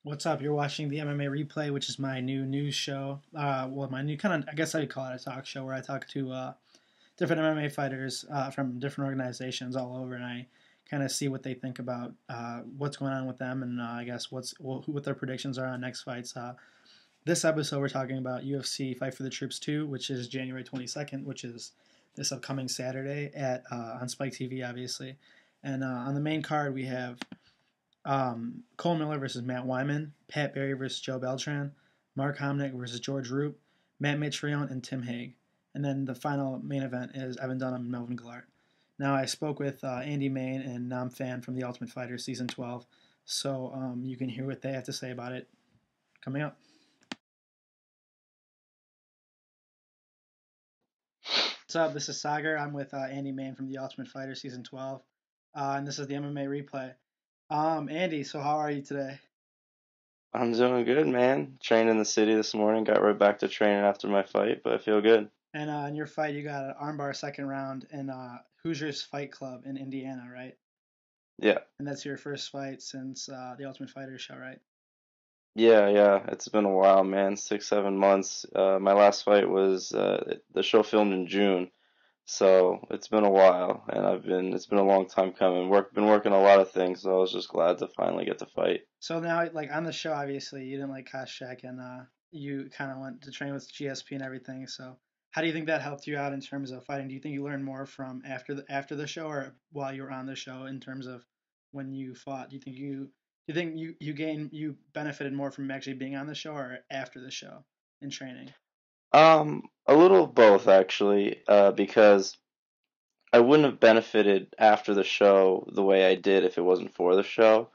What's up? You're watching the MMA Replay, which is my new news show. My new kind of, I guess I'd call it a talk show where I talk to different MMA fighters from different organizations all over, and I kind of see what they think about what's going on with them, and I guess what their predictions are on next fights. This episode, we're talking about UFC Fight for the Troops 2, which is January 22nd, which is this upcoming Saturday at on Spike TV, obviously. And on the main card, we have Cole Miller versus Matt Wyman, Pat Barry versus Joe Beltran, Mark Hominick versus George Roop, Matt Mitrione, and Tim Hague. And then the final main event is Evan Dunham and Melvin Gillard. Now, I spoke with Andy Main and Nam Phan from The Ultimate Fighter Season 12, so you can hear what they have to say about it coming up. What's up? This is Sagar. I'm with Andy Main from The Ultimate Fighter Season 12, and this is the MMA Replay. Andy, so how are you today? I'm doing good, man. Trained in the city this morning. Got right back to training after my fight, but I feel good. And in your fight, you got an armbar second round in Hoosiers Fight Club in Indiana, right? Yeah, And that's your first fight since the Ultimate Fighter show, right? yeah. It's been a while, man. 6, 7 months. My last fight was the show filmed in June, so it's been a while, and it's been a long time coming. Been working a lot of things, so I was just glad to finally get to fight. So now, like on the show, obviously, you didn't like Koscheck, and you kind of went to train with GSP and everything. So how do you think that helped you out in terms of fighting? Do you think you learned more from after the show or while you were on the show in terms of when you fought? Do you think you benefited more from actually being on the show or after the show in training? A little of both actually, because I wouldn't have benefited after the show the way I did if it wasn't for the show.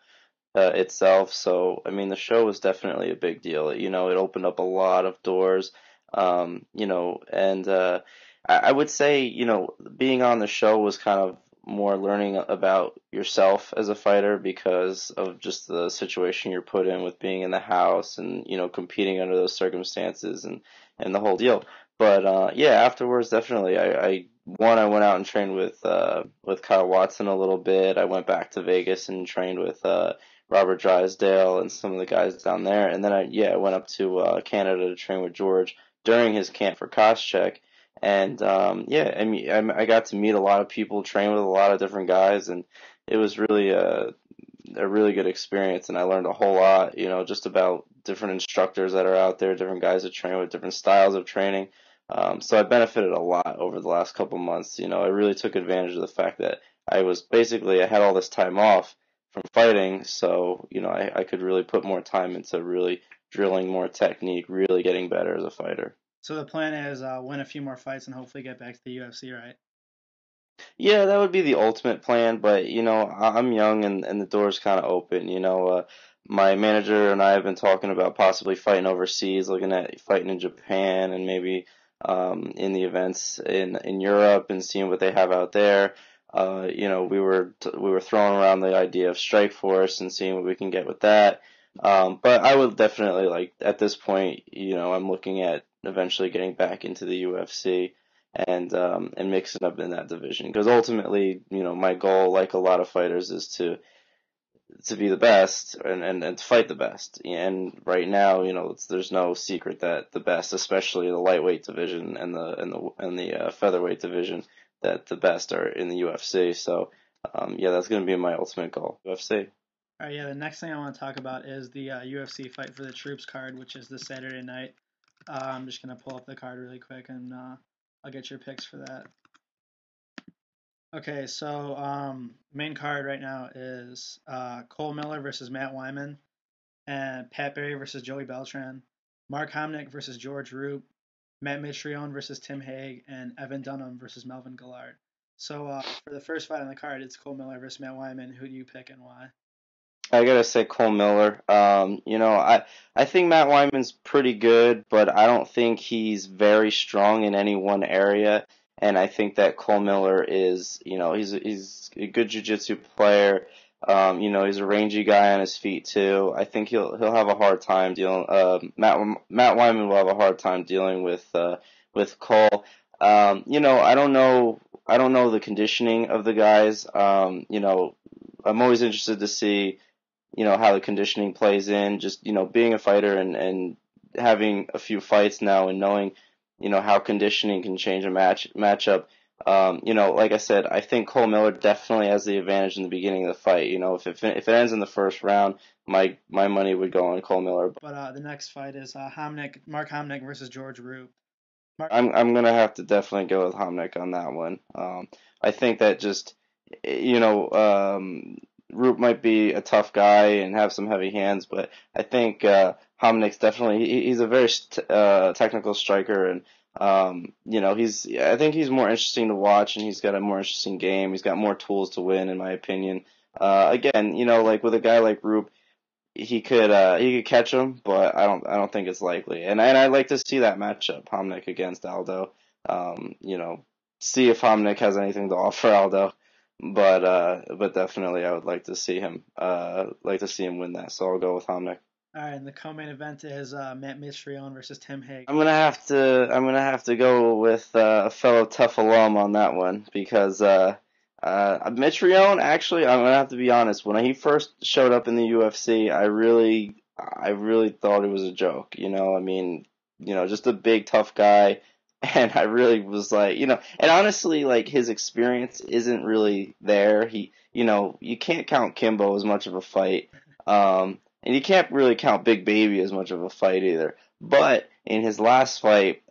Itself. So, I mean, the show was definitely a big deal. It opened up a lot of doors. And I would say, being on the show was kind of more learning about yourself as a fighter because of just the situation you're put in with being in the house and, competing under those circumstances and the whole deal. But yeah, afterwards, definitely, I went out and trained with Kyle Watson a little bit. I went back to Vegas and trained with Robert Drysdale and some of the guys down there. And then I went up to Canada to train with George during his camp for Koscheck. And yeah, I mean, I got to meet a lot of people, train with a lot of different guys, and it was really a really good experience. And I learned a whole lot, just about different instructors that are out there, different guys that train with different styles of training. So I benefited a lot over the last couple months. I really took advantage of the fact that I had all this time off from fighting, so I could really put more time into really drilling more technique, really getting better as a fighter. So the plan is win a few more fights and hopefully get back to the UFC, right? Yeah, that would be the ultimate plan, but I'm young and the door's kind of open. My manager and I have been talking about possibly fighting overseas, looking at fighting in Japan and maybe in the events in Europe and seeing what they have out there. We were throwing around the idea of Strikeforce and seeing what we can get with that. But I would definitely like at this point, I'm looking at eventually getting back into the UFC and mixing up in that division because ultimately, my goal, like a lot of fighters, is to be the best and to fight the best. And right now, there's no secret that the best, especially the lightweight division and the featherweight division, that the best are in the UFC. So, yeah, that's going to be my ultimate goal, UFC. All right, yeah. The next thing I want to talk about is the UFC Fight for the Troops card, which is this Saturday night. I'm just gonna pull up the card really quick, and I'll get your picks for that. Okay, so main card right now is Cole Miller versus Matt Wyman, and Pat Barry versus Joey Beltran, Mark Hominick versus George Roop, Matt Mitrione versus Tim Hague, and Evan Dunham versus Melvin Gillard. So for the first fight on the card, it's Cole Miller versus Matt Wyman. Who do you pick and why? I gotta say Cole Miller. I think Matt Wyman's pretty good, but I don't think he's very strong in any one area. And I think that Cole Miller is, he's a good jiu-jitsu player. He's a rangy guy on his feet too. I think he'll have a hard time dealing. Matt Wyman will have a hard time dealing with Cole. I don't know the conditioning of the guys. I'm always interested to see how the conditioning plays in, just, being a fighter and having a few fights now and knowing, how conditioning can change a matchup. Like I said, I think Cole Miller definitely has the advantage in the beginning of the fight. If it ends in the first round, my money would go on Cole Miller. But the next fight is Mark Homnick versus George Roop. I'm gonna have to definitely go with Homnick on that one. I think that just Roop might be a tough guy and have some heavy hands, but I think Homnick's definitely he's a very technical striker, and I think he's more interesting to watch, and he's got a more interesting game. He's got more tools to win, in my opinion. Again, like with a guy like Roop, he could catch him, but I don't think it's likely. And I'd like to see that matchup, Homnick against Aldo. See if Homnick has anything to offer Aldo. But definitely I would like to see him win that. So I'll go with Homnick. All right, and the co-main event is Matt Mitrione versus Tim Hague. I'm gonna have to go with a fellow TUF alum on that one because Mitrione, actually, I'm gonna have to be honest. When he first showed up in the UFC, I really thought it was a joke. I mean, just a big tough guy, and I really was like, and honestly, like his experience isn't really there. You can't count Kimbo as much of a fight, and you can't really count Big Baby as much of a fight either. But in his last fight,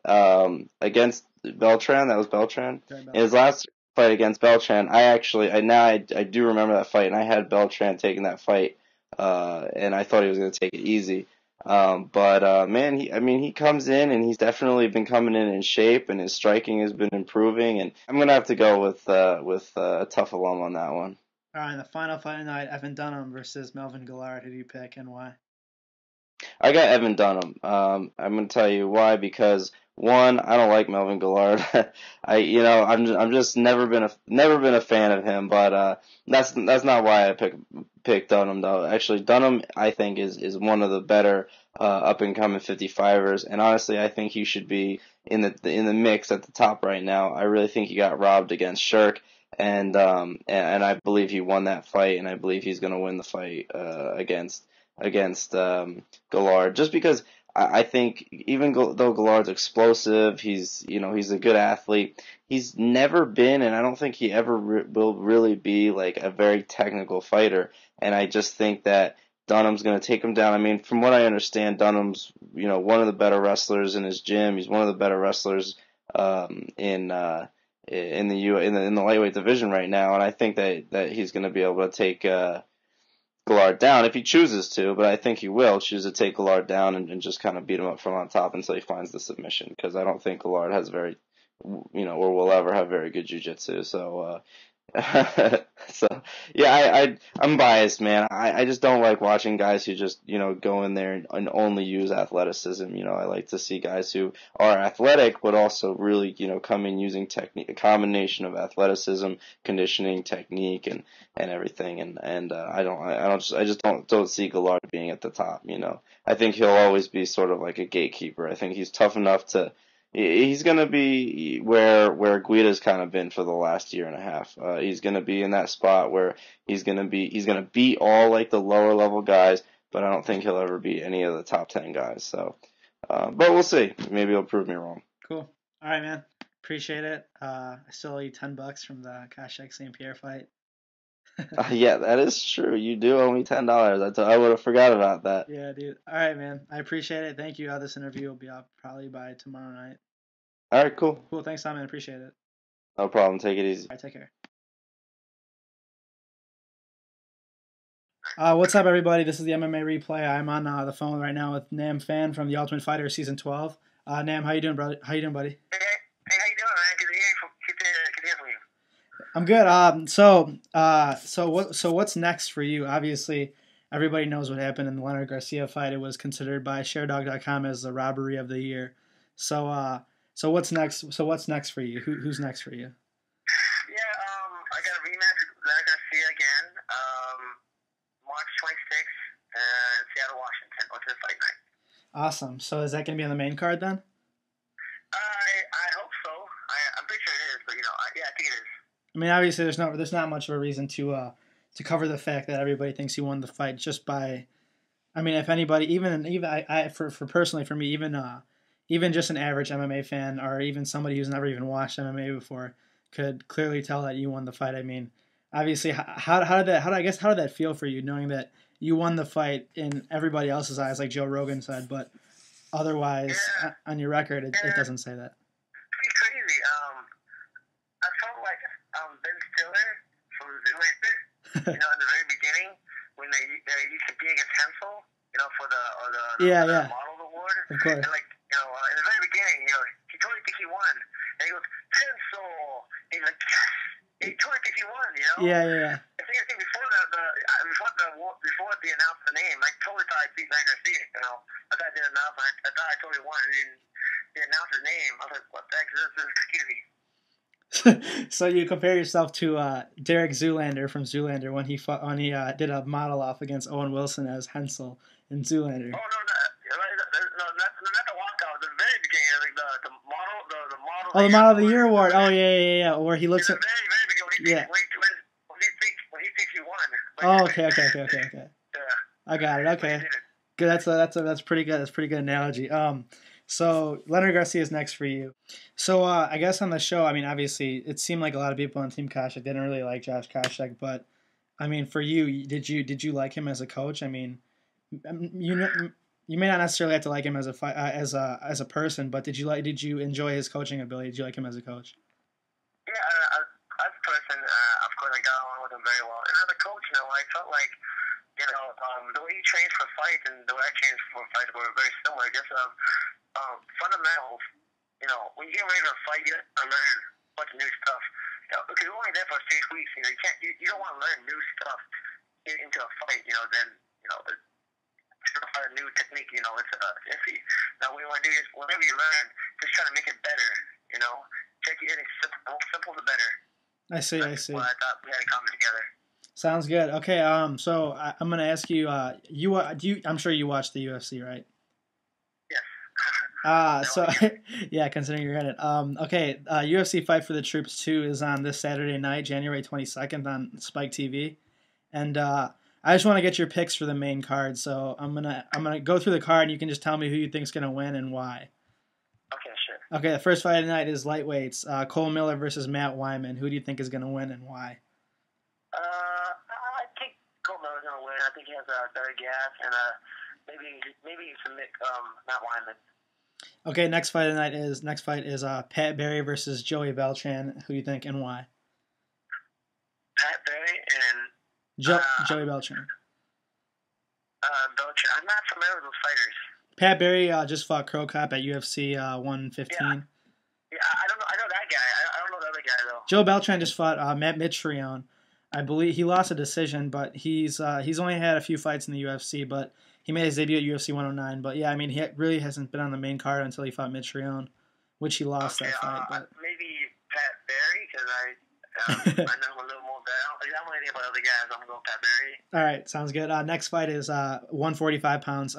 against Beltran, that was Beltran. In his last fight against Beltran, I do remember that fight, and I had Beltran taking that fight, and I thought he was going to take it easy. But man, he comes in and he's definitely been coming in shape, and his striking has been improving, and I'm gonna have to go with a tough alum on that one. All right, the final fight tonight, Evan Dunham versus Melvin Gillard. Who do you pick and why? I got Evan Dunham. I'm gonna tell you why, because one, I don't like Melvin Gillard. I'm just never been a fan of him. But that's not why I picked Dunham though. Actually, Dunham I think is one of the better up and coming 55ers, and honestly, I think he should be in the mix at the top right now. I really think he got robbed against Shirk. And I believe he won that fight, and I believe he's going to win the fight against Gillard, just because I think even though Gillard's explosive, he's a good athlete. He's never been, and I don't think he ever will really be like a very technical fighter. And I just think that Dunham's going to take him down. I mean, from what I understand, Dunham's one of the better wrestlers in his gym. He's one of the better wrestlers in the lightweight division right now, and I think that he's going to be able to take Gillard down if he chooses to, but I think he will choose to take Gillard down and just kind of beat him up from on top until he finds the submission, because I don't think Gillard has or will ever have very good jiu-jitsu. So so yeah, I'm biased, man. I just don't like watching guys who just go in there and only use athleticism. I like to see guys who are athletic but also really come in using technique, a combination of athleticism, conditioning, technique, and everything. And I just don't see Gillard being at the top. I think he'll always be sort of like a gatekeeper. I think he's tough enough to. He's gonna be where Guida's kind of been for the last year and a half. He's gonna be in that spot where he's gonna beat all like the lower level guys, but I don't think he'll ever beat any of the top 10 guys. So, but we'll see. Maybe he'll prove me wrong. Cool. All right, man. Appreciate it. I still owe you $10 from the Koscheck St. Pierre fight. Yeah, that is true. You do owe me $10. I would have forgot about that. Yeah, dude. All right, man. I appreciate it. Thank you. This interview will be up probably by tomorrow night. All right, cool. Cool. Thanks, Simon. Appreciate it. No problem. Take it easy. All right, take care. What's up, everybody? This is the MMA replay. I'm on the phone right now with Phan from The Ultimate Fighter Season 12. Nam, how you doing, brother? How you doing, buddy? Hey, how you doing, man? Good to hear from you. I'm good. So what's next for you? Obviously, everybody knows what happened in the Leonard Garcia fight. It was considered by ShareDog.com as the robbery of the year. So what's next? So what's next for you? Who's next for you? Yeah, I got a rematch with Leonard Garcia again, March 26th in Seattle, Washington, Ultimate Fight Night. Awesome. So is that going to be on the main card then? I hope so. I'm pretty sure it is, but yeah, I think it is. I mean, obviously, there's not much of a reason to to cover the fact that everybody thinks he won the fight just by. I mean, if anybody, even for personally for me, even just an average MMA fan or even somebody who's never even watched MMA before could clearly tell that you won the fight. I mean, obviously, how did that feel for you, knowing that you won the fight in everybody else's eyes, like Joe Rogan said, but otherwise on your record it doesn't say that. Pretty crazy. I felt like Ben Stiller from Zoolander. In the very beginning when they used to be against Hensel, for the model award. Of course. And in the very beginning, he totally thinks he won, and he goes Hensel. And he's like, yes. And he totally thinks he won. Yeah. I think before they announced the name, I totally thought I beat Ryan Garcia. I thought I did enough. I thought I totally won. And then they announced his name. I was like, what the heck? This is crazy. So you compare yourself to Derek Zoolander from Zoolander when he did a model off against Owen Wilson as Hensel in Zoolander. Oh no, not the walkout. The very beginning, like the model, the model. Oh, the Model of the Year award. Oh yeah. Where he looks at. The very beginning when he thinks he won. Oh, okay. Yeah. I got it. Okay, good. That's pretty good. That's a pretty good analogy. So Leonard Garcia is next for you. So I guess on the show, I mean, obviously, it seemed like a lot of people on Team Koscheck didn't really like Josh Koscheck, but I mean, for you, did you like him as a coach? I mean, you may not necessarily have to like him as a person, but did you enjoy his coaching ability? Did you like him as a coach? Yeah, as a person, of course, I got along with him very well, and as a coach, I felt like the way he trained for fights and the way I trained for fights were very similar. Just fundamentals. When you get ready to fight, you have to learn a bunch of new stuff. Because you're only there for 6 weeks. You don't want to learn new stuff into a fight. Then trying to find a new technique. It's iffy. Now, what you want to do is whatever you learn, just try to make it better. Take it simple the better. I see. Well, I thought we had to come together. Sounds good. Okay. So I'm gonna ask you. I'm sure you watch the UFC, right? Yes. So yeah, considering you're in it. Okay. UFC Fight for the Troops 2 is on this Saturday night, January 22nd on Spike TV, and I just want to get your picks for the main card. So I'm gonna go through the card, and you can just tell me who you think's gonna win and why. Okay, sure. Okay. The first fight of the night is lightweights. Cole Miller versus Matt Wyman. Who do you think is gonna win and why? I think Cole Miller's gonna win. I think he has a better gas, and maybe you can make Matt Wyman. Okay, next fight of the night is Pat Barry versus Joey Beltran. Who do you think and why? Pat Barry and Joey Beltran. Beltran. I'm not familiar with those fighters. Pat Barry just fought Crow Cop at UFC 115. Yeah, I don't know. I know that guy. I don't know the other guy though. Joe Beltran just fought Matt Mitrione. I believe he lost a decision, but he's only had a few fights in the UFC, but he made his debut at UFC 109. But yeah, I mean, he really hasn't been on the main card until he fought Mitrione, which he lost that fight. But maybe Pat Barry, because I know him a little more better. I don't know anything about other guys. I'm going to go Pat Barry. All right, sounds good. Next fight is 145 pounds.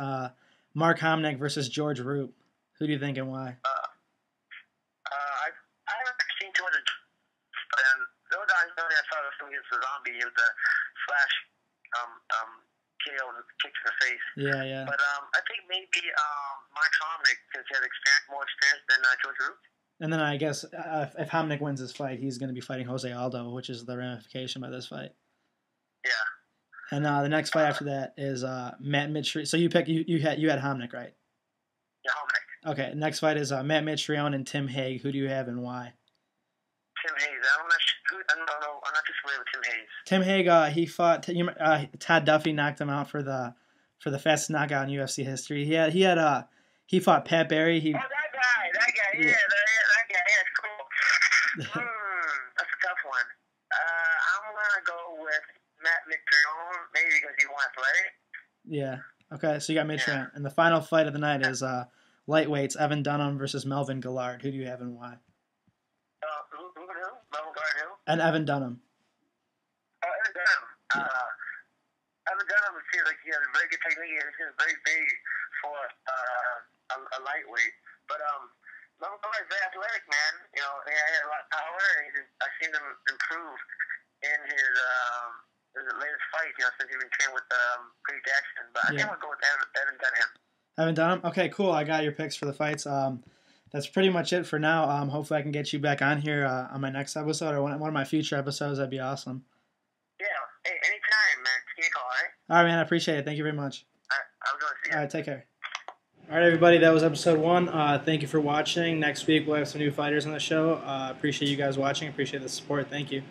Mark Homnick versus George Roop. Who do you think and why? I haven't seen too much. The only time I saw this film against the Zombie, it was the slash KO kick to the face. Yeah. But I think maybe Mark Homnick, because he has more experience than George Roop. And then I guess if Homnick wins this fight, he's going to be fighting Jose Aldo, which is the ramification by this fight. Yeah. And the next fight after that is Matt Mitrione. So you had Homnick, right? Yeah, Homnick. Okay. Next fight is Matt Mitrione and Tim Hague. Who do you have and why? Tim Hayes. I'm not too familiar with Tim Hayes. Tim Hague, he fought. Todd Duffy knocked him out for the fastest knockout in UFC history. He fought Pat Barry. That guy. Yeah, that guy. Yeah, cool. That's a tough one. I'm gonna go with Matt Mitrione, maybe because he wants athletic. Yeah. Okay. So you got Mitrione, and the final fight of the night is lightweights: Evan Dunham versus Melvin Gillard. Who do you have and why? Who? Melvin Gillard, who? And Evan Dunham. Evan Dunham. Evan Dunham seems like he has a very good technique. He's very big for a lightweight. But Melvin Gillard is very athletic, man. He has a lot of power, and I've seen him improve in his his latest fight, since he's been training with Greg Jackson. But I think we'll go with Evan Dunham. Evan Dunham? Okay, cool. I got your picks for the fights. That's pretty much it for now. Hopefully I can get you back on here on my next episode or one of my future episodes. That'd be awesome. Yeah, anytime, man. Just give me a call, all right? All right, man. I appreciate it. Thank you very much. All right, I'll go see you. All right, take care. All right, everybody. That was episode 1. Thank you for watching. Next week we'll have some new fighters on the show. Appreciate you guys watching. Appreciate the support. Thank you.